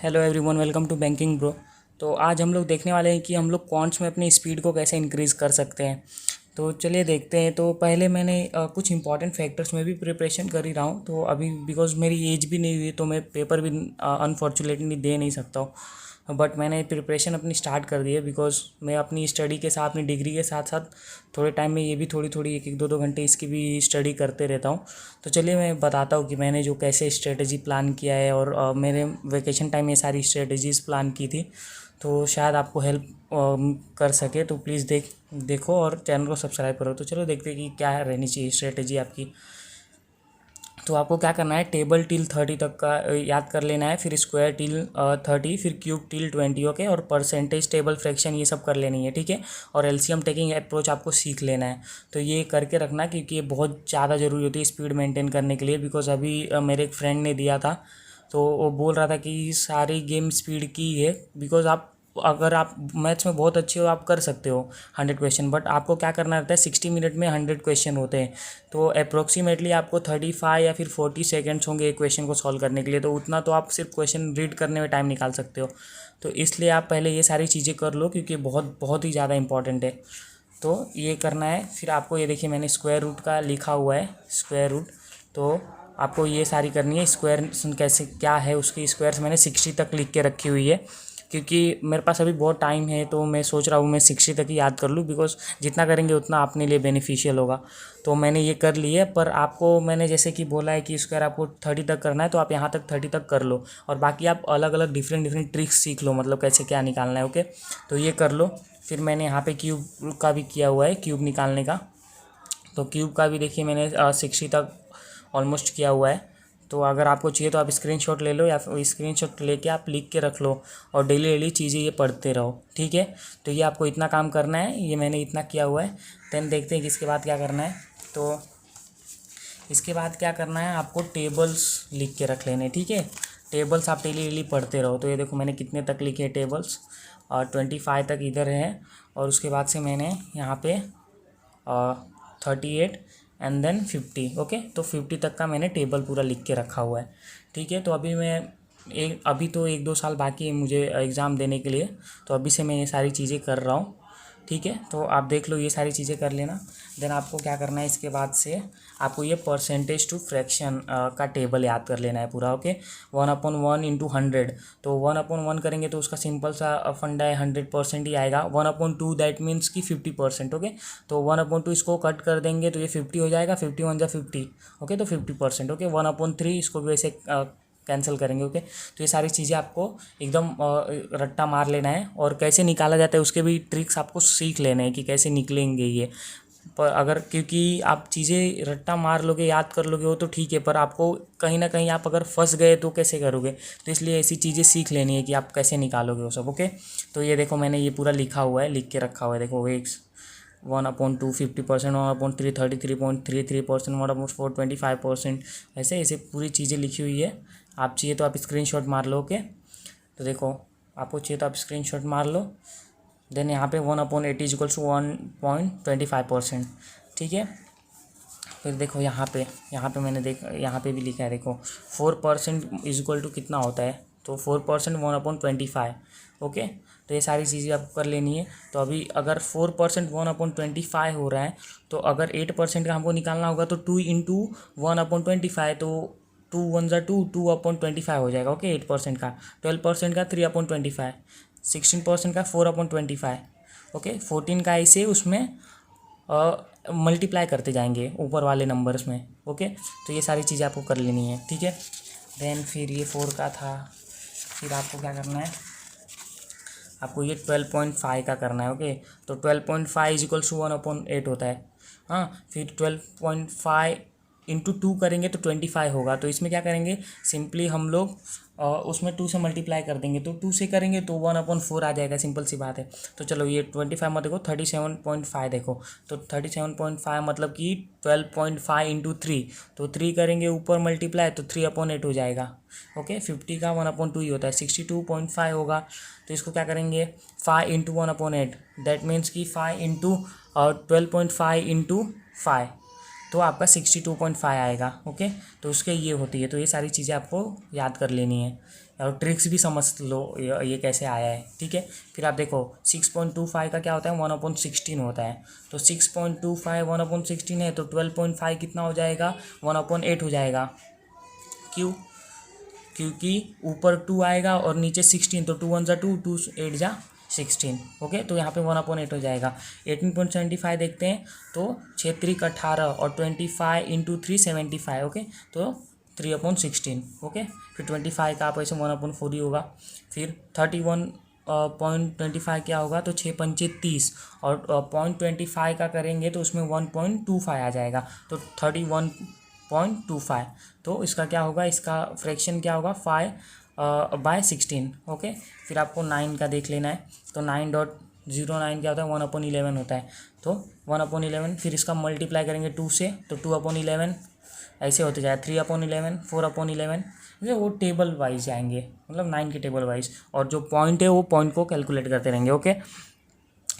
Hello everyone, welcome to banking bro. तो आज हम लोग देखने वाले हैं कि हम लोग क्वांट्स में अपनी स्पीड को कैसे इंक्रीज़ कर सकते हैं। तो चलिए देखते हैं। तो पहले मैंने कुछ इंपॉर्टेंट फैक्टर्स में भी प्रिपरेशन कर ही रहा हूँ। तो अभी बिकॉज मेरी एज भी नहीं हुई तो मैं पेपर भी अनफॉर्चुनेटली दे नहीं सकता हूँ। बट मैंने प्रिपरेशन अपनी स्टार्ट कर दी है बिकॉज मैं अपनी स्टडी के साथ, अपनी डिग्री के साथ साथ थोड़े टाइम में ये भी थोड़ी थोड़ी एक एक दो दो घंटे इसकी भी स्टडी करते रहता हूँ। तो चलिए मैं बताता हूँ कि मैंने जो कैसे स्ट्रेटजी प्लान किया है और मेरे वेकेशन टाइम में सारी स्ट्रेटजीज़ प्लान की थी। तो शायद आपको हेल्प कर सके। तो प्लीज़ देखो और चैनल को सब्सक्राइब करो। तो चलो देखते हैं कि क्या रहनी चाहिए स्ट्रेटजी आपकी। तो आपको क्या करना है, टेबल टिल 30 तक का याद कर लेना है, फिर स्क्वायर टिल 30, फिर क्यूब टिल 20। ओके, और परसेंटेज, टेबल, फ्रैक्शन ये सब कर लेनी है, ठीक है। और एलसीएम टेकिंग अप्रोच आपको सीख लेना है। तो ये करके रखना क्योंकि ये बहुत ज़्यादा ज़रूरी होती है स्पीड मेंटेन करने के लिए। बिकॉज अभी मेरे एक फ्रेंड ने दिया था तो वो बोल रहा था कि सारी गेम स्पीड की है। बिकॉज अगर आप मैथ्स में बहुत अच्छे हो आप कर सकते हो 100 क्वेश्चन, बट आपको क्या करना रहता है, 60 मिनट में 100 क्वेश्चन होते हैं। तो अप्रोक्सीमेटली आपको 35 या फिर 40 सेकेंड्स होंगे एक क्वेश्चन को सॉल्व करने के लिए। तो उतना तो आप सिर्फ क्वेश्चन रीड करने में टाइम निकाल सकते हो। तो इसलिए आप पहले ये सारी चीज़ें कर लो क्योंकि बहुत बहुत ही ज़्यादा इंपॉर्टेंट है। तो ये करना है। फिर आपको ये देखिए मैंने स्क्वायर रूट का लिखा हुआ है, स्क्वायर रूट। तो आपको ये सारी करनी है। स्क्वायर कैसे क्या है, उसकी स्क्वायर्स मैंने 60 तक लिख के रखी हुई है क्योंकि मेरे पास अभी बहुत टाइम है। तो मैं सोच रहा हूँ मैं 60 तक ही याद कर लूँ बिकॉज जितना करेंगे उतना अपने लिए बेनिफिशियल होगा। तो मैंने ये कर ली है। पर आपको मैंने जैसे कि बोला है कि स्क्वायर आपको 30 तक करना है तो आप यहाँ तक 30 तक कर लो और बाकी आप अलग अलग डिफरेंट डिफरेंट ट्रिक्स सीख लो, मतलब कैसे क्या निकालना है। ओके, तो ये कर लो। फिर मैंने यहाँ पे क्यूब का भी किया हुआ है, क्यूब निकालने का। तो क्यूब का भी देखिए मैंने 60 तक ऑलमोस्ट किया हुआ है। तो अगर आपको चाहिए तो आप स्क्रीनशॉट ले लो या फिर स्क्रीनशॉट लेके आप लिख के रख लो और डेली डेली चीज़ें ये पढ़ते रहो, ठीक है। तो ये आपको इतना काम करना है, ये मैंने इतना किया हुआ है। देन देखते हैं कि इसके बाद क्या करना है। तो इसके बाद क्या करना है, आपको टेबल्स लिख के रख लेने, ठीक है। टेबल्स आप डेली डेली पढ़ते रहो। तो ये देखो मैंने कितने तक लिखे टेबल्स, और 25 तक इधर है। और उसके बाद से मैंने यहाँ पे 38 एंड देन 50। ओके, तो 50 तक का मैंने टेबल पूरा लिख के रखा हुआ है, ठीक है। तो अभी तो 1-2 साल बाकी है मुझे एग्ज़ाम देने के लिए। तो अभी से मैं ये सारी चीज़ें कर रहा हूँ, ठीक है। तो आप देख लो, ये सारी चीज़ें कर लेना। देन आपको क्या करना है, इसके बाद से आपको ये परसेंटेज टू फ्रैक्शन का टेबल याद कर लेना है पूरा। ओके, 1/1 × 100। तो 1/1 करेंगे तो उसका सिंपल सा फंडा है, 100% ही आएगा। 1/2 दैट मीन्स कि 50%। ओके, तो 1/2 इसको कट कर देंगे तो ये 50 हो जाएगा। 50 × 1 = 50। ओके, तो 50%। ओके, 1/3 इसको भी वैसे कैंसिल करेंगे। ओके, तो ये सारी चीज़ें आपको एकदम रट्टा मार लेना है और कैसे निकाला जाता है उसके भी ट्रिक्स आपको सीख लेने हैं कि कैसे निकलेंगे ये। पर अगर क्योंकि आप चीज़ें रट्टा मार लोगे, याद कर लोगे वो तो ठीक है, पर आपको कहीं ना कहीं आप अगर फंस गए तो कैसे करोगे। तो इसलिए ऐसी चीज़ें सीख लेनी है कि आप कैसे निकालोगे वो सब। ओके, तो ये देखो मैंने ये पूरा लिखा हुआ है, लिख के रखा हुआ है। देखो वेक्स 1/2 50%, 1/3 33.33%, 1/4 25%। ऐसे ऐसे पूरी चीज़ें लिखी हुई है। आप चाहिए तो आप स्क्रीनशॉट मार लो। ओके, तो देखो आपको चाहिए तो आप स्क्रीनशॉट मार लो। देन यहाँ पे 1/80 = 1.25%, ठीक है। फिर देखो यहाँ पे यहाँ पे भी लिखा है। देखो 4% = कितना होता है, तो 4% 1/25। ओके, तो ये सारी चीज़ें आपको कर लेनी है। तो अभी अगर 4% 1/25 हो रहा है तो अगर 8% का हमको निकालना होगा तो 2 × 1/25। तो 2 × 1 = 2, 2/25 हो जाएगा। ओके, 8% का, 12% का 3/25, 16% का 4/25। ओके, 14 का ऐसे उसमें मल्टीप्लाई करते जाएंगे ऊपर वाले नंबर्स में। ओके, तो ये सारी चीज़ें आपको कर लेनी है, ठीक है। देन फिर ये 4 का था। फिर आपको क्या करना है, आपको ये 12.5 का करना है। ओके, तो 12.5 = 1/8 होता है। हाँ, फिर 12.5 × 2 करेंगे तो 25 होगा। तो इसमें क्या करेंगे, सिंपली हम लोग उसमें 2 से मल्टीप्लाई कर देंगे। तो 2 से करेंगे तो 1/4 आ जाएगा, सिंपल सी बात है। तो चलो ये 25 मत देखो, 37.5 देखो। तो 37.5 मतलब कि 12.5 × 3। तो 3 करेंगे ऊपर मल्टीप्लाई तो 3/8 हो जाएगा। ओके, 50 का 1/2 ही होता है, 62.5 होगा। तो इसको क्या करेंगे, 5 × 1/8 दैट मीन्स कि 5 × 12.5 × 5। तो आपका 62.5 आएगा। ओके, तो उसके ये होती है। तो ये सारी चीज़ें आपको याद कर लेनी है और ट्रिक्स भी समझ लो ये कैसे आया है। ठीक है, फिर आप देखो 6.25 का क्या होता है, 1/16 होता है। तो 6.25 1/16 है, तो 12.5 कितना हो जाएगा, 1/8 हो जाएगा। क्यों? क्योंकि ऊपर 2 आएगा और नीचे 16, तो 2 1 जा 2, 2 8 जा 16। ओके, तो यहाँ पे 1/8 हो जाएगा। 18.75 देखते हैं, तो 6 3 18 और 25 इंटू 3 75। ओके, तो 3/16। ओके, फिर 25 का आप ऐसे 1/4 ही होगा। फिर 31.25 क्या होगा, तो 6 पंचे 30 और 0.25 का करेंगे तो उसमें 1.25 आ जाएगा, तो 31.25। तो इसका क्या होगा, इसका फ्रैक्शन क्या होगा, 5/16। ओके, फिर आपको 9 का देख लेना है। तो 9.09 क्या होता है, 1/11 होता है। तो 1/11, फिर इसका मल्टीप्लाई करेंगे 2 से, तो 2/11 ऐसे होते जाए, 3/11, 4/11, जैसे वो टेबल वाइज जाएंगे, मतलब 9 के टेबल वाइज। और जो पॉइंट है वो पॉइंट को कैलकुलेट करते रहेंगे। ओके,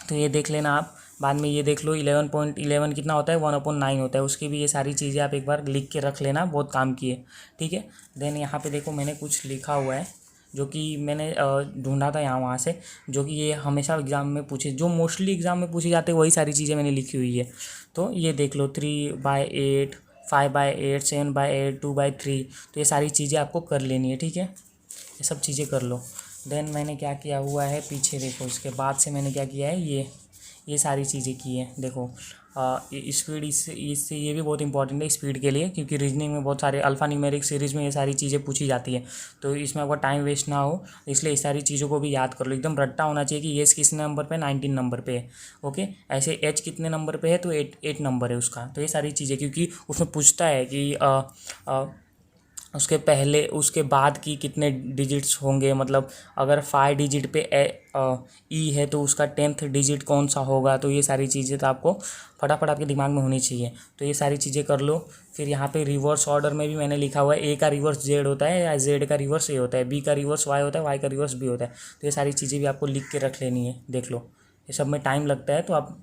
तो ये देख लेना आप। बाद में ये देख लो 11.11 कितना होता है, 1/9 होता है। उसकी भी ये सारी चीज़ें आप एक बार लिख के रख लेना, बहुत काम की है। ठीक है, देन यहाँ पे देखो मैंने कुछ लिखा हुआ है जो कि मैंने ढूंढा था यहाँ वहाँ से, जो कि ये हमेशा एग्ज़ाम में पूछे, जो मोस्टली एग्ज़ाम में पूछी जाते हैं वही सारी चीज़ें मैंने लिखी हुई है। तो ये देख लो 3/8, 5/8, 7/8, 2/3। तो ये सारी चीज़ें आपको कर लेनी है। ठीक है, ये सब चीज़ें कर लो। देन मैंने क्या किया हुआ है, पीछे देखो, इसके बाद से मैंने क्या किया है, ये सारी चीज़ें की है। देखो स्पीड, इससे ये भी बहुत इंपॉर्टेंट है स्पीड के लिए, क्योंकि रीजनिंग में बहुत सारे अल्फ़ा न्यूमेरिक सीरीज़ में ये सारी चीज़ें पूछी जाती है। तो इसमें आपका टाइम वेस्ट ना हो, इसलिए इस सारी चीज़ों को भी याद कर लो। एकदम रट्टा होना चाहिए कि येस किस नंबर पे, 19 नंबर पे है। ओके, ऐसे एच कितने नंबर पे है, तो 8 नंबर है उसका। तो ये सारी चीज़ें, क्योंकि उसमें पूछता है कि उसके पहले उसके बाद की कितने डिजिट्स होंगे, मतलब अगर 5 डिजिट पे ई है तो उसका 10th डिजिट कौन सा होगा। तो ये सारी चीज़ें तो आपको फटाफट आपके दिमाग में होनी चाहिए। तो ये सारी चीज़ें कर लो। फिर यहाँ पे रिवर्स ऑर्डर में भी मैंने लिखा हुआ है, ए का रिवर्स जेड होता है, या जेड का रिवर्स ए होता है, बी का रिवर्स वाई होता है, वाई का रिवर्स बी होता है। तो ये सारी चीज़ें भी आपको लिख के रख लेनी है। देख लो, ये सब में टाइम लगता है, तो आप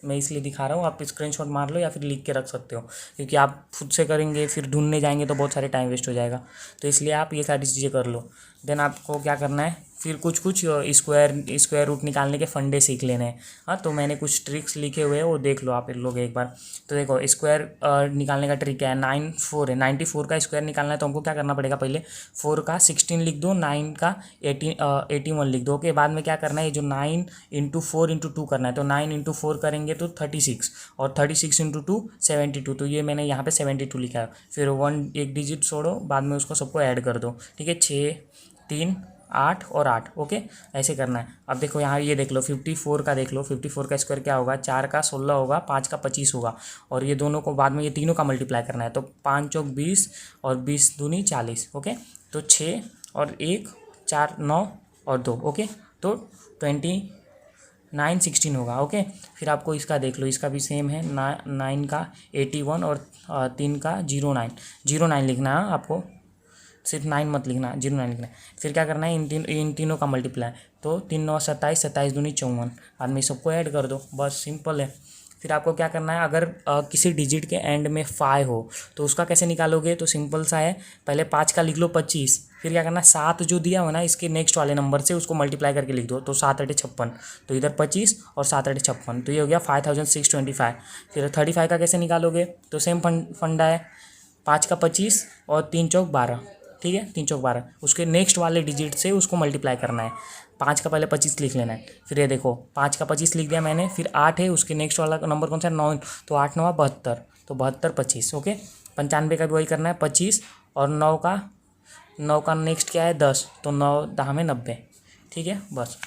मैं इसलिए दिखा रहा हूँ, आप स्क्रीनशॉट मार लो या फिर लिख के रख सकते हो, क्योंकि आप खुद से करेंगे फिर ढूंढने जाएंगे तो बहुत सारे टाइम वेस्ट हो जाएगा। तो इसलिए आप ये सारी चीज़ें कर लो। देन आपको क्या करना है, फिर कुछ स्क्वायर रूट निकालने के फंडे सीख लेने हैं। हाँ, तो मैंने कुछ ट्रिक्स लिखे हुए हैं, वो देख लो आप लोग एक बार। तो देखो स्क्वायर निकालने का ट्रिक क्या है, 94 है, 94 का स्क्वायर निकालना है। तो हमको क्या करना पड़ेगा, पहले 4 का 16 लिख दो, 9 का 81 लिख दो। ओके, बाद में क्या करना है, जो 9 इंटू 4 इंटू 2 करना है। तो 9 इंटू 4 करेंगे तो 36, और 36 इंटू 2 72। तो ये मैंने यहाँ पे 72 लिखा है। फिर 1 एक डिजिट छोड़ो, बाद में उसको सबको ऐड कर दो। ठीक है, 6 3 8 और 8। ओके, ऐसे करना है। अब देखो यहाँ ये देख लो 54 का, देख लो 54 का स्क्वायर क्या होगा, 4 का 16 होगा, 5 का 25 होगा, और ये दोनों को बाद में ये तीनों का मल्टीप्लाई करना है। तो 5 चौक 20 और 20 दूनी 40। ओके, तो 6 और 1 4 9 और 2। ओके, तो 29 16 होगा। ओके, फिर आपको इसका देख लो, इसका भी सेम है, 9 का 81 और 3 का 09 लिखना है आपको, सिर्फ 9 मत लिखना, 09 लिखना है। फिर क्या करना है, इन तीनों का मल्टीप्लाई। तो 3 9 27, 27 दूनी 54, बाद में सबको ऐड कर दो, बस सिंपल है। फिर आपको क्या करना है, अगर किसी डिजिट के एंड में 5 हो तो उसका कैसे निकालोगे, तो सिंपल सा है, पहले 5 का लिख लो 25, फिर क्या करना है, 7 जो दिया हो ना इसके नेक्स्ट वाले नंबर से उसको मल्टीप्लाई करके लिख दो, तो 7 8 56, तो इधर 25 और 7 8 56, तो ये हो गया 5625। फिर 35 का कैसे निकालोगे, तो सेम फंडा है, 5 का 25 और 3 चौक 12। ठीक है, 3 चौक 12, उसके नेक्स्ट वाले डिजिट से उसको मल्टीप्लाई करना है। 5 का पहले 25 लिख लेना है। फिर ये देखो 5 का 25 लिख दिया मैंने, फिर 8 है, उसके नेक्स्ट वाला नंबर कौन सा है, 9, तो 8 9 72, तो 72 25। ओके, 95 का भी वही करना है, 25 और 9 का नेक्स्ट क्या है 10, तो 9 10 में 90। ठीक है, बस।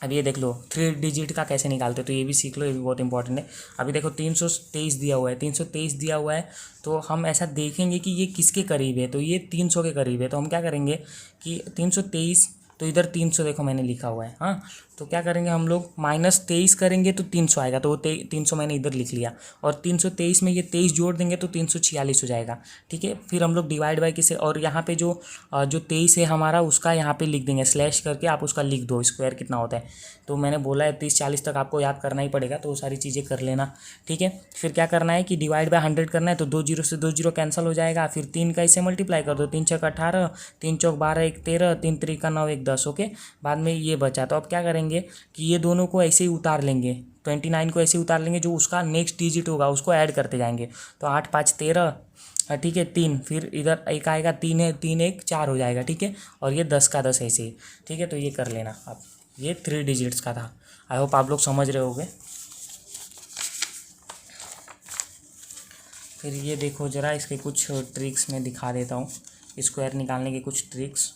अब ये देख लो 3 डिजिट का कैसे निकालते हो, तो ये भी सीख लो, ये भी बहुत इंपॉर्टेंट है। अभी देखो 323 दिया हुआ है, 323 दिया हुआ है, तो हम ऐसा देखेंगे कि ये किसके करीब है, तो ये 300 के करीब है। तो हम क्या करेंगे कि 323 तो इधर 300 देखो मैंने लिखा हुआ है। हाँ, तो क्या करेंगे हम लोग, -23 करेंगे तो 300 आएगा, तो वो 300 मैंने इधर लिख लिया, और 323 में ये 23 जोड़ देंगे तो 346 हो जाएगा। ठीक है, फिर हम लोग डिवाइड बाई किसे, और यहाँ पे जो 23 है हमारा, उसका यहाँ पे लिख देंगे स्लैश करके, आप उसका लिख दो स्क्वायर कितना होता है। तो मैंने बोला है 30-40 तक आपको याद करना ही पड़ेगा, तो वो सारी चीज़ें कर लेना। ठीक है, फिर क्या करना है कि डिवाइड बाय 100 करना है, तो 2 जीरो से 2 जीरो कैंसिल हो जाएगा, फिर 3 का इसे मल्टीप्लाई कर दो, 3 छक 18, 3 चौक 12, 1 13, 3 त्रिका 9, 1 10। ओके, बाद में ये बचा, तो अब क्या करेंगे कि ये दोनों को ऐसे ही उतार लेंगे, 29 को ऐसे ही उतार लेंगे, जो उसका नेक्स्ट डिजिट होगा उसको ऐड करते जाएंगे। तो 8 5 13, ठीक है 3, फिर इधर एक आएगा 3 है, 3 1 4 हो जाएगा। ठीक है, और ये 10 का 10 ऐसे ही। ठीक है, तो ये कर लेना आप, ये 3 डिजिट्स का था। आई होप आप लोग समझ रहे होगे। फिर ये देखो ज़रा, इसके कुछ ट्रिक्स मैं दिखा देता हूँ, स्क्वायर निकालने के कुछ ट्रिक्स।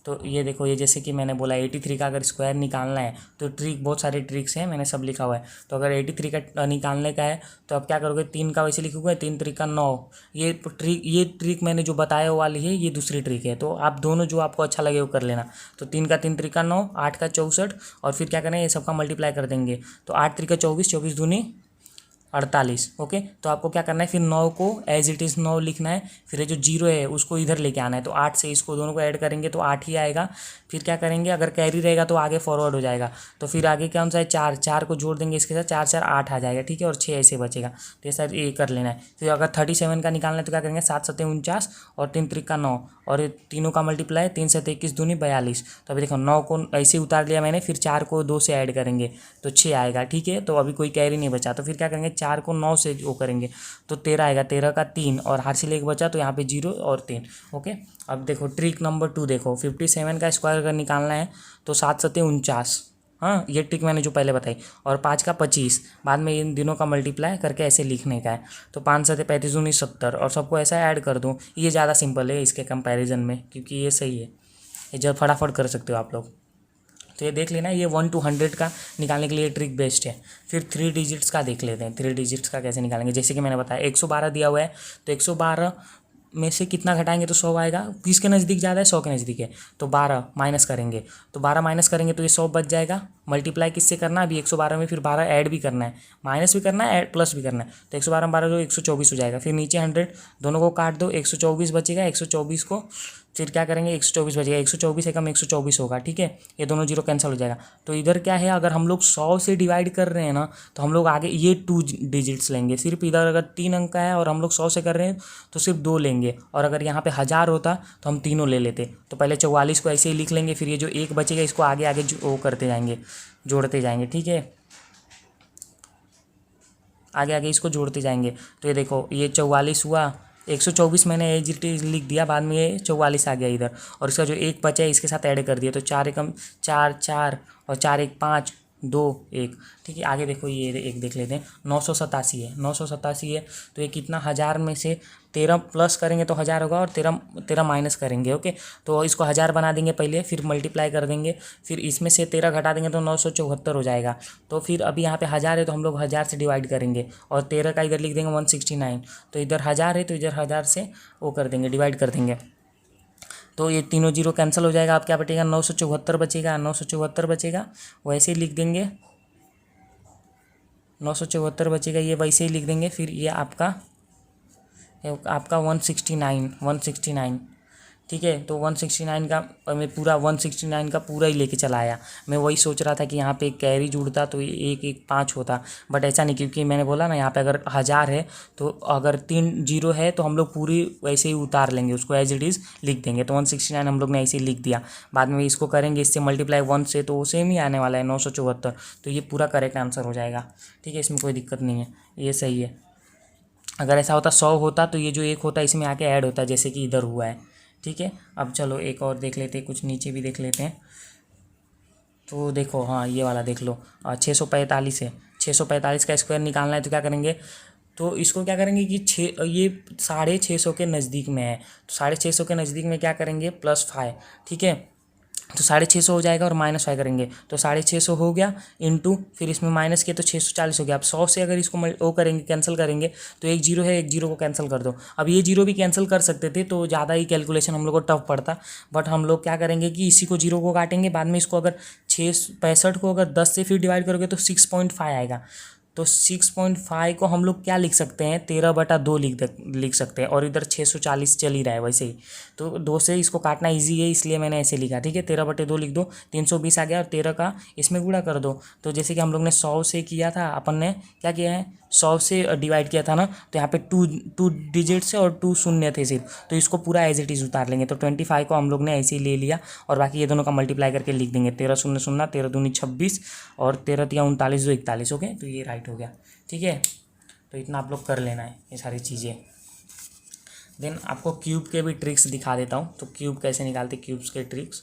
तो ये देखो, ये जैसे कि मैंने बोला 83 का अगर स्क्वायर निकालना है तो ट्रिक, बहुत सारे ट्रिक्स हैं, मैंने सब लिखा हुआ है। तो अगर 83 का निकालने का है तो आप क्या करोगे, 3 का वैसे लिखोगे, 3 त्रिका 9। ये ट्रिक मैंने जो बताया वो वाली है, ये दूसरी ट्रिक है, तो आप दोनों जो आपको अच्छा लगे वो कर लेना। तो 3 का 3 त्रिका 9, 8 का 64, और फिर क्या करें, ये सबका मल्टीप्लाई कर देंगे। तो 8 त्रिका 24, 24 दूनी 48। ओके, तो आपको क्या करना है, फिर 9 को एज इट इज़ 9 लिखना है, फिर ये जो जीरो है उसको इधर लेके आना है। तो 8 से इसको दोनों को ऐड करेंगे तो 8 ही आएगा। फिर क्या करेंगे, अगर कैरी रहेगा तो आगे फॉरवर्ड हो जाएगा, तो फिर आगे कौन सा है, 4, 4 को जोड़ देंगे इसके साथ, 4 4 8 आ जाएगा। ठीक है, और 6 ऐसे बचेगा। तो ये सर ये कर लेना है। फिर अगर 37 का निकालना है तो क्या करेंगे, 7 7 49, और 3 त्रिका 9, और ये तीनों का मल्टीप्लाई, 3 7 21 दूनी 42। तो अभी देखो 9 को ऐसे उतार लिया मैंने, फिर 4 को 2 से ऐड करेंगे तो 6 आएगा। ठीक है, तो अभी कोई कैरी नहीं बचा, तो फिर क्या करेंगे, 4 को 9 से वो करेंगे तो 13 आएगा, 13 का 3, और हाथ से एक बचा तो यहाँ पे 0 और 3। ओके, अब देखो ट्रिक नंबर 2 देखो, 57 का स्क्वायर अगर निकालना है तो 7 7 49। हाँ, ये ट्रिक मैंने जो पहले बताई, और 5 का 25, बाद में इन दिनों का मल्टीप्लाई करके ऐसे लिखने का है। तो 5 7 35 19 70, और सबको ऐसा ऐड कर दूँ, ये ज़्यादा सिंपल है इसके कंपैरिजन में, क्योंकि ये सही है, ये जब फटाफट कर सकते हो आप लोग। तो ये देख लेना, ये 1 to 100 का निकालने के लिए ट्रिक बेस्ट है। फिर 3 डिजिट्स का देख लेते हैं, 3 डिजिट्स का कैसे निकालेंगे। जैसे कि मैंने बताया 112 दिया हुआ है, तो 112 में से कितना घटाएंगे तो 100 आएगा। किसके नज़दीक ज़्यादा है, 100 के नज़दीक है, तो 12 माइनस करेंगे, तो 12 माइनस करेंगे तो ये 100 बच जाएगा। मल्टीप्लाई किससे करना है, अभी 112 में फिर 12 ऐड भी करना है, माइनस भी करना है, ऐड प्लस भी करना है। तो 112 में 12 जो 124 हो जाएगा। फिर नीचे 100, दोनों को काट दो, 124 बचेगा, 124 को फिर क्या करेंगे, 124 बचेगा, 124 एकम 124 होगा। ठीक है, ये दोनों जीरो कैंसिल हो जाएगा। तो इधर क्या है, अगर हम लोग 100 से डिवाइड कर रहे हैं ना, तो हम लोग आगे ये 2 डिजिट्स लेंगे। सिर्फ इधर अगर 3 अंक का है और हम लोग 100 से कर रहे हैं तो सिर्फ 2 लेंगे, और अगर यहाँ पे 1000 होता तो हम तीनों ले लेते। तो पहले 44 को ऐसे ही लिख लेंगे, फिर ये जो 1 बचेगा इसको आगे आगे वो करते जाएंगे, जोड़ते जाएंगे। ठीक है, आगे आगे इसको जोड़ते जाएंगे। तो ये देखो, ये 44 हुआ, 124 मैंने एज इट इज़ लिख दिया, बाद में ये 44 आ गया इधर, और इसका जो 1 बचा है इसके साथ ऐड कर दिया। तो 4 एकम 4 4, और 4 1 5 2 1। ठीक है, आगे देखो, ये एक देख लेते हैं, 987 है, 987 है, तो ये कितना, 1000 में से 13 प्लस करेंगे तो 1000 होगा, और 13 माइनस करेंगे। ओके, तो इसको 1000 बना देंगे पहले, फिर मल्टीप्लाई कर देंगे, फिर इसमें से 13 घटा देंगे तो 974 हो जाएगा। तो फिर अभी यहाँ पे 1000 है तो हम लोग 1000 से डिवाइड करेंगे, और 13 का इधर लिख देंगे 169। तो इधर 1000 है तो इधर 1000 से वो कर देंगे, डिवाइड कर देंगे। तो ये तीनों जीरो कैंसिल हो जाएगा, आप क्या बचेगा, 974 बचेगा, 974 बचेगा, वैसे ही लिख देंगे, 974 बचेगा, ये वैसे ही लिख देंगे। फिर ये आपका 169, 169। ठीक है, तो 169 का मैं पूरा 169 का पूरा ही लेके चला आया। मैं वही सोच रहा था कि यहाँ पे एक कैरी जुड़ता तो ये 1 1 5 होता, बट ऐसा नहीं, क्योंकि मैंने बोला ना यहाँ पे अगर 1000 है तो अगर 3 जीरो है तो हम लोग पूरी वैसे ही उतार लेंगे, उसको एज इट इज़ लिख देंगे। तो 169 हम लोग ने ऐसे ही लिख दिया, बाद में इसको करेंगे इससे मल्टीप्लाई 1 से, तो वो सेम ही आने वाला है 974। तो ये पूरा करेक्ट आंसर हो जाएगा। ठीक है, इसमें कोई दिक्कत नहीं है, ये सही है। अगर ऐसा होता 100 होता तो ये जो 1 होता इसमें आके ऐड होता, जैसे कि इधर हुआ है। ठीक है, अब चलो एक और देख लेते हैं, कुछ नीचे भी देख लेते हैं। तो देखो, हाँ ये वाला देख लो, 645 है, 645 का स्क्वायर निकालना है तो क्या करेंगे, तो इसको क्या करेंगे कि ये 650 के नज़दीक में है, तो 650 के नज़दीक में क्या करेंगे, +5। ठीक है, तो 650 हो जाएगा और -5 करेंगे तो 650 हो गया, इंटू फिर इसमें माइनस किया तो 640 हो गया। अब 100 से अगर इसको वो करेंगे, कैंसिल करेंगे तो एक जीरो है, एक जीरो को कैंसिल कर दो। अब ये जीरो भी कैंसिल कर सकते थे तो ज़्यादा ही कैलकुलेशन हम लोग को टफ पड़ता, बट हम लोग क्या करेंगे कि इसी को जीरो को काटेंगे, बाद में इसको अगर 665 को अगर 10 से फिर डिवाइड करोगे तो 6.5 आएगा। तो 6.5 को हम लोग क्या लिख सकते हैं, 13/2 लिख सकते हैं, और इधर 640 चल ही रहा है वैसे ही, तो 2 से इसको काटना इजी है इसलिए मैंने ऐसे लिखा। ठीक है, 13/2 लिख दो, 320 आ गया, और 13 का इसमें गुणा कर दो। तो जैसे कि हम लोग ने 100 से किया था, अपन ने क्या किया है, 100 से डिवाइड किया था ना, तो यहाँ पे टू डिजिट से और 2 शून्य थे सिर्फ, तो इसको पूरा एज इट इज़ उतार लेंगे। तो 25 को हम लोग ने ऐसे ही ले लिया, और बाकी ये दोनों का मल्टीप्लाई करके लिख देंगे, 13 शून्य शून्य, 13 दूनी 26 और 13 तिया 39 41। ओके, तो ये राइट हो गया। ठीक है, तो इतना आप लोग कर लेना है ये सारी चीज़ें। देन आपको क्यूब के भी ट्रिक्स दिखा देता हूँ, तो क्यूब कैसे निकालते, क्यूब्स के ट्रिक्स।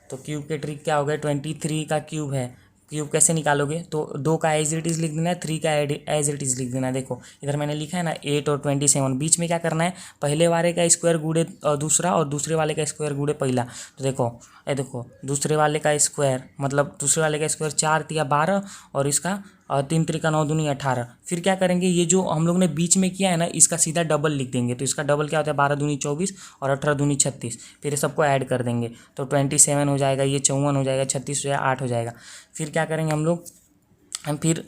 तो क्यूब के ट्रिक क्या हो गया, 23 का क्यूब है, क्यूब कैसे निकालोगे, तो 2 का एज इट इज़ लिख देना है, 3 का एज इट इज़ लिख देना है। देखो इधर मैंने लिखा है ना 8 और 27, बीच में क्या करना है, पहले वाले का स्क्वायर गुड़े दूसरा, और दूसरे वाले का स्क्वायर गुड़े पहला। तो देखो दूसरे वाले का स्क्वायर, मतलब दूसरे वाले का स्क्वायर 4 तिया 12, और इसका 3 त्रिका 9 दूनी 18। फिर क्या करेंगे, ये जो हम लोग ने बीच में किया है ना, इसका सीधा डबल लिख देंगे। तो इसका डबल क्या होता है, 12 दूनी 24 और 18 दूनी 36। फिर ये सबको ऐड कर देंगे तो 27 हो जाएगा, ये 54 हो जाएगा, 36 हो जाएगा, 8 हो जाएगा। फिर क्या करेंगे हम फिर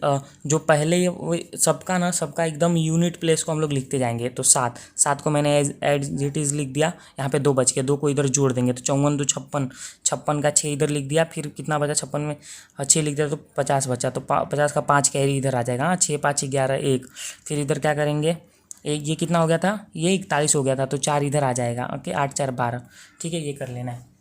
जो पहले ये वो सबका एकदम यूनिट प्लेस को हम लोग लिखते जाएंगे। तो 7 को मैंने एज इट इज़ लिख दिया, यहाँ पे 2 बच गए, 2 को इधर जोड़ देंगे तो 54 2 56, 56 का 6 इधर लिख दिया, फिर कितना बचा 56 में 6 लिख दिया तो 50 बचा, तो 50 का 5 कैरी इधर आ जाएगा। हाँ, 6 5 11 1। फिर इधर क्या करेंगे, एक ये कितना हो गया था, ये 41 हो गया था, तो 4 इधर आ जाएगा। ओके, 8 4 12। ठीक है, ये कर लेना है।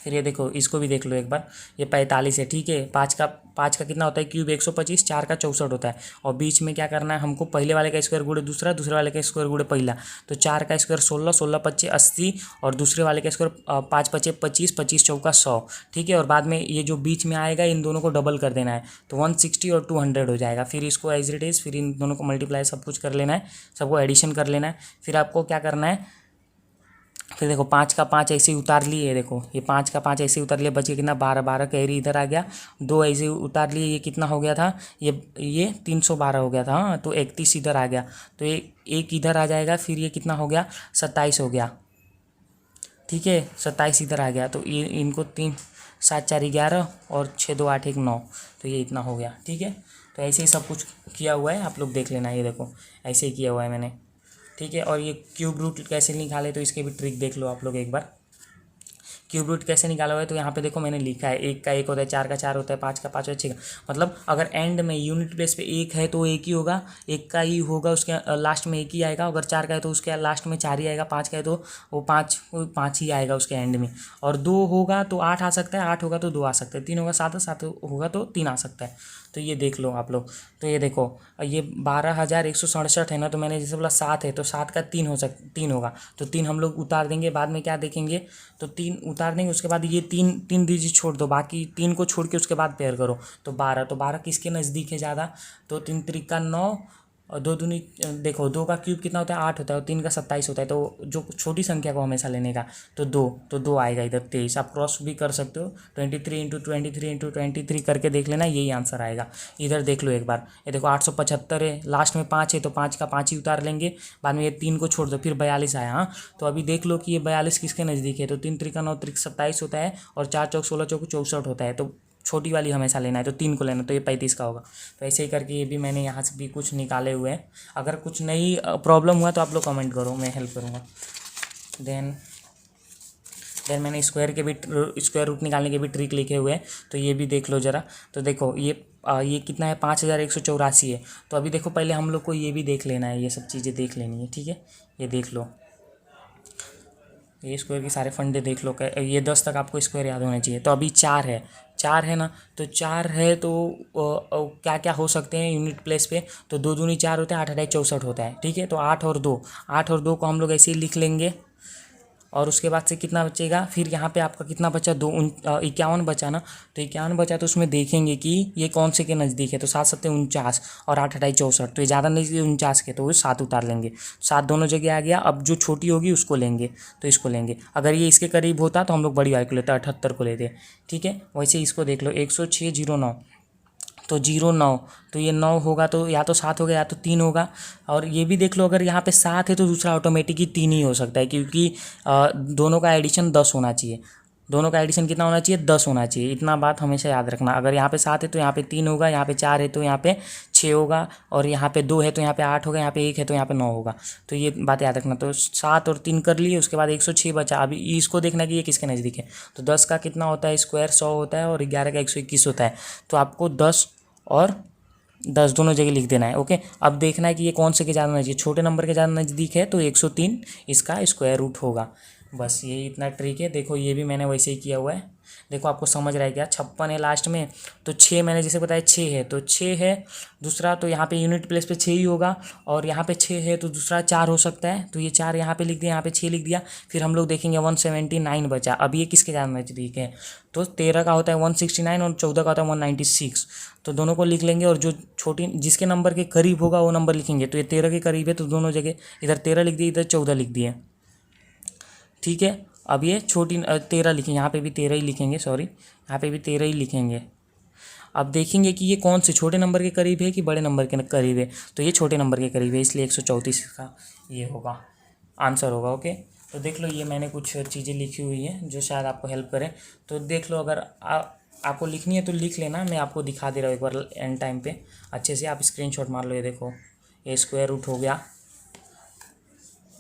फिर ये देखो, इसको भी देख लो एक बार, ये 45 है। ठीक है, 5 का कितना होता है क्यूब, 125, 4 का 64 होता है, और बीच में क्या करना है हमको, पहले वाले का स्क्वायर गुड़े दूसरा, दूसरे वाले का स्क्वायर गुड़े पहला। तो 4 का स्क्वायर 16, 16 पच्चे 80, और दूसरे वाले का स्क्वायर 5 पच्चे 25, 25 चौका 100। ठीक है, और बाद में ये जो बीच में आएगा इन दोनों को डबल कर देना है, तो 160 और 200 हो जाएगा। फिर इसको एज इट इज़, फिर इन दोनों को मल्टीप्लाई सब कुछ कर लेना है, सबको एडिशन कर लेना है। फिर आपको क्या करना है, फिर देखो 5 का 5 ऐसे ही उतार लिए, देखो ये 5 का 5 ऐसे ही उतार लिया, बच गया कितना 12, 12 कैरी इधर आ गया, 2 ऐसे ही उतार लिए, ये कितना हो गया था, ये 312 हो गया था। हाँ, तो 31 इधर आ गया, तो ये एक इधर आ जाएगा, फिर ये कितना हो गया 27 हो गया। ठीक है, 27 इधर आ गया, तो ये इनको 3 7 4 11 और 6 2 8 1 9, तो ये इतना हो गया। ठीक है, तो ऐसे ही सब कुछ किया हुआ है, आप लोग देख लेना, ये देखो ऐसे ही किया हुआ है मैंने। ठीक है, और ये क्यूब रूट कैसे निकाले, तो इसके भी ट्रिक देख लो आप लोग एक बार। क्यूब रूट कैसे निकाला हुआ है, तो यहाँ पे देखो मैंने लिखा है, 1 का 1 होता है, 4 का 4 होता है, 5 का 5 होता है, 6 का, मतलब अगर एंड में यूनिट प्लेस पे 1 है तो 1 ही होगा, 1 का ही होगा, उसके लास्ट में 1 ही आएगा। अगर 4 का है तो उसके लास्ट में 4 ही आएगा, 5 का है तो वो 5 ही आएगा उसके एंड में। और 2 होगा तो 8 आ सकता है, 8 होगा तो 2 आ सकता है, 3 होगा 7, 7 होगा तो 3 आ सकता है। तो ये देख लो आप लोग। तो ये देखो, ये 12,167 है ना, तो मैंने जैसे बोला 7 है, तो 7 का 3 होगा, तो 3 हम लोग उतार देंगे। बाद में क्या देखेंगे, तो 3 उतार देंगे, उसके बाद ये 3 डिजिट छोड़ दो, बाकी 3 को छोड़ के उसके बाद पेयर करो, तो 12। तो 12 किसके नज़दीक है ज़्यादा, तो 3 त्रिका 9 और 2 दूनी, देखो 2 का क्यूब कितना होता है 8 होता है, और 3 का 27 होता है, तो जो छोटी संख्या को हमेशा लेने का, तो 2 आएगा इधर 23। आप क्रॉस भी कर सकते हो, 23 इंटू 23 इंटू 23 करके देख लेना, यही आंसर आएगा। इधर देख लो एक बार, ये देखो 875 है, लास्ट में 5 है, तो 5 का 5 ही उतार लेंगे, बाद में ये 3 को छोड़ दो, फिर 42 आया। हाँ, तो अभी देख लो कि ये 42 किसके नज़दीक है, तो 3 त्रिका 9 त्रिक 27 होता है, और 4 चौक 16 चौक 64 होता है, तो छोटी वाली हमेशा लेना है, तो 3 को लेना, तो ये 35 का होगा। तो ऐसे ही करके ये भी मैंने यहाँ से भी कुछ निकाले हुए हैं। अगर कुछ नई प्रॉब्लम हुआ तो आप लोग कमेंट करो, मैं हेल्प करूँगा। देन मैंने स्क्वायर रूट निकालने के भी ट्रिक लिखे हुए हैं, तो ये भी देख लो ज़रा। तो देखो ये कितना है, 5184 है। तो अभी देखो पहले हम लोग को ये भी देख लेना है, ये सब चीज़ें देख लेनी है। ठीक है, ये देख लो, ये स्क्वायर के सारे फंडे देख लो, ये 10 तक आपको स्क्वायर याद होना चाहिए। तो अभी 4 है ना, तो 4 है तो क्या क्या हो सकते हैं यूनिट प्लेस पे, तो 2 दूनी 4 होता है, 8 8 64 होता है। ठीक है, तो 8 और 2 को हम लोग ऐसे ही लिख लेंगे, और उसके बाद से कितना बचेगा, फिर यहाँ पे आपका कितना बचा, 51 बचा ना। तो 51 बचा तो उसमें देखेंगे कि ये कौन से के नज़दीक है। तो 7 7 49 और 8 8 64, तो ये ज़्यादा नज़दीक 49 के, तो वो 7 उतार लेंगे। 7 दोनों जगह आ गया। अब जो छोटी होगी उसको लेंगे, तो इसको लेंगे। अगर ये इसके करीब होता तो हम लोग बड़ी वाली को लेते, 78 को लेते। ठीक है, वैसे इसको देख लो, 106 09, तो 09, तो ये 9 होगा तो या तो 7 होगा या तो 3 होगा। और ये भी देख लो, अगर यहाँ पे 7 है तो दूसरा ऑटोमेटिक ही 3 ही हो सकता है, क्योंकि दोनों का एडिशन 10 होना चाहिए। दोनों का एडिशन कितना होना चाहिए, 10 होना चाहिए। इतना बात हमेशा याद रखना। अगर यहाँ पे 7 है तो यहाँ पे 3 होगा, यहाँ पे 4 है तो यहाँ पे 6 होगा, और यहाँ पे 2 है तो यहाँ पे 8 होगा, यहाँ पे 1 है तो यहाँ पे 9 होगा। तो ये बात याद रखना। तो 7 और 3 कर लिए, उसके बाद 106 बचा। अभी इसको देखना कि ये किसके नज़दीक है। तो 10 का कितना होता है स्क्वायर, 100 होता है, और 11 का 121 होता है। तो आपको 10 और 10 दोनों जगह लिख देना है। ओके, अब देखना है कि ये कौन से के ज़्यादा नज़दीक, छोटे नंबर के ज़्यादा नज़दीक है तो 103 इसका स्क्वायर रूट होगा। बस यही इतना ट्रिक है। देखो ये भी मैंने वैसे ही किया हुआ है। देखो आपको समझ रहा है क्या, 56 है लास्ट में, तो 6 मैंने जैसे बताया 6 है तो 6 है दूसरा, तो यहाँ पे यूनिट प्लेस पे 6 ही होगा। और यहाँ पे 6 है तो दूसरा 4 हो सकता है, तो ये 4 यहाँ पे लिख दिया, यहाँ पे 6 लिख दिया। फिर हम लोग देखेंगे 179 बचा। अब ये किसके ज़्यादा नज़दीक है, तो 13 का होता है 169 और 14 का होता है 196। तो दोनों को लिख लेंगे, और जो छोटी जिसके नंबर के करीब होगा वो नंबर लिखेंगे। तो ये 13 के करीब है तो दोनों जगह इधर 13 लिख दिए, इधर 14 लिख दिए। ठीक है, अब ये छोटी 13 लिखेंगे, यहाँ पे भी 13 ही लिखेंगे, सॉरी यहाँ पे भी 13 ही लिखेंगे। अब देखेंगे कि ये कौन से छोटे नंबर के करीब है कि बड़े नंबर के करीब है। तो ये छोटे नंबर के करीब है, इसलिए 134 का ये होगा आंसर होगा। ओके, तो देख लो ये मैंने कुछ चीज़ें लिखी हुई हैं जो शायद आपको हेल्प करें। तो देख लो, अगर आपको लिखनी है तो लिख लेना, मैं आपको दिखा दे रहा हूँ एक बार एंड टाइम पे अच्छे से। आप स्क्रीनशॉट मार लो। ये देखो, ये स्क्वायर रूट हो गया।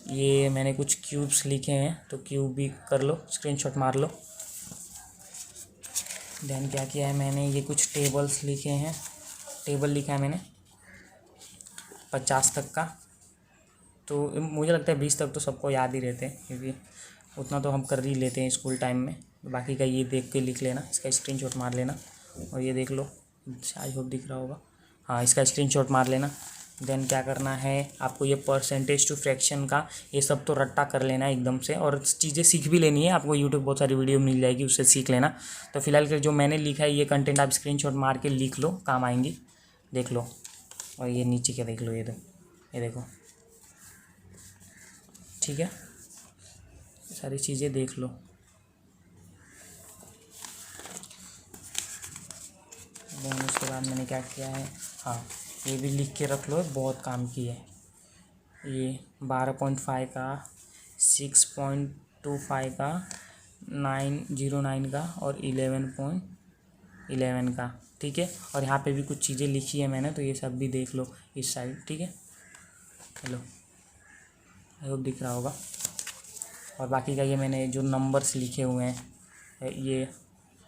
ये मैंने कुछ क्यूब्स लिखे हैं तो क्यूब भी कर लो, स्क्रीनशॉट मार लो। देन क्या किया है मैंने, ये कुछ टेबल्स लिखे हैं, टेबल लिखा है मैंने 50 तक का। तो मुझे लगता है 20 तक तो सबको याद ही रहते हैं, क्योंकि उतना तो हम कर ही लेते हैं स्कूल टाइम में। बाकी का ये देख के लिख लेना, इसका स्क्रीनशॉट मार लेना। और ये देख लो, आई होप दिख रहा होगा, हाँ इसका स्क्रीनशॉट मार लेना। देन क्या करना है आपको, ये परसेंटेज टू फ्रैक्शन का ये सब तो रट्टा कर लेना है एकदम से, और चीज़ें सीख भी लेनी है। आपको यूट्यूब बहुत सारी वीडियो मिल जाएगी, उससे सीख लेना। तो फिलहाल के जो मैंने लिखा है ये कंटेंट आप स्क्रीनशॉट मार के लिख लो, काम आएंगी, देख लो। और ये नीचे क्या देख लो, ये देखो, ठीक है, सारी चीज़ें देख लो। देन उसके बाद मैंने क्या किया है, हाँ ये भी लिख के रख लो, बहुत काम की है। ये 12.5 का, 6.25 का, 909 का, और 11.11 का। ठीक है, और यहाँ पे भी कुछ चीज़ें लिखी है मैंने, तो ये सब भी देख लो इस साइड। ठीक है, चलो आई होप दिख रहा होगा। और बाकी का ये मैंने जो नंबर्स लिखे हुए हैं, ये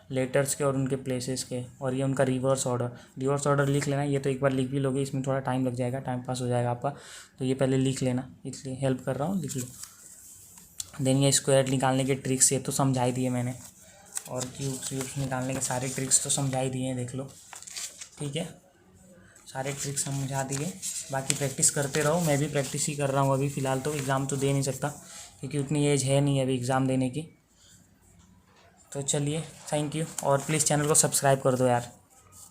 लेटर्स के और उनके प्लेसेस के, और ये उनका रिवर्स ऑर्डर लिख लेना। ये तो एक बार लिख भी लोगे, इसमें थोड़ा टाइम लग जाएगा, टाइम पास हो जाएगा आपका, तो ये पहले लिख लेना, इसलिए हेल्प कर रहा हूँ, लिख लो। देन ये स्क्वायर निकालने के ट्रिक्स ये तो समझा ही दिए मैंने, और क्यूब्स निकालने के सारे ट्रिक्स तो समझा ही दिए हैं, देख लो। ठीक है, सारे ट्रिक्स समझा दिए, बाकी प्रैक्टिस करते रहो। मैं भी प्रैक्टिस ही कर रहा हूँ अभी फ़िलहाल, तो एग्ज़ाम तो दे नहीं सकता क्योंकि उतनी एज है नहीं अभी एग्ज़ाम देने की। तो चलिए, थैंक यू, और प्लीज़ चैनल को सब्सक्राइब कर दो यार,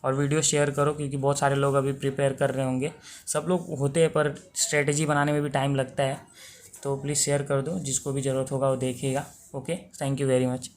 और वीडियो शेयर करो, क्योंकि बहुत सारे लोग अभी प्रिपेयर कर रहे होंगे। सब लोग होते हैं पर स्ट्रेटजी बनाने में भी टाइम लगता है, तो प्लीज़ शेयर कर दो, जिसको भी ज़रूरत होगा वो देखेगा। Okay, thank you very much.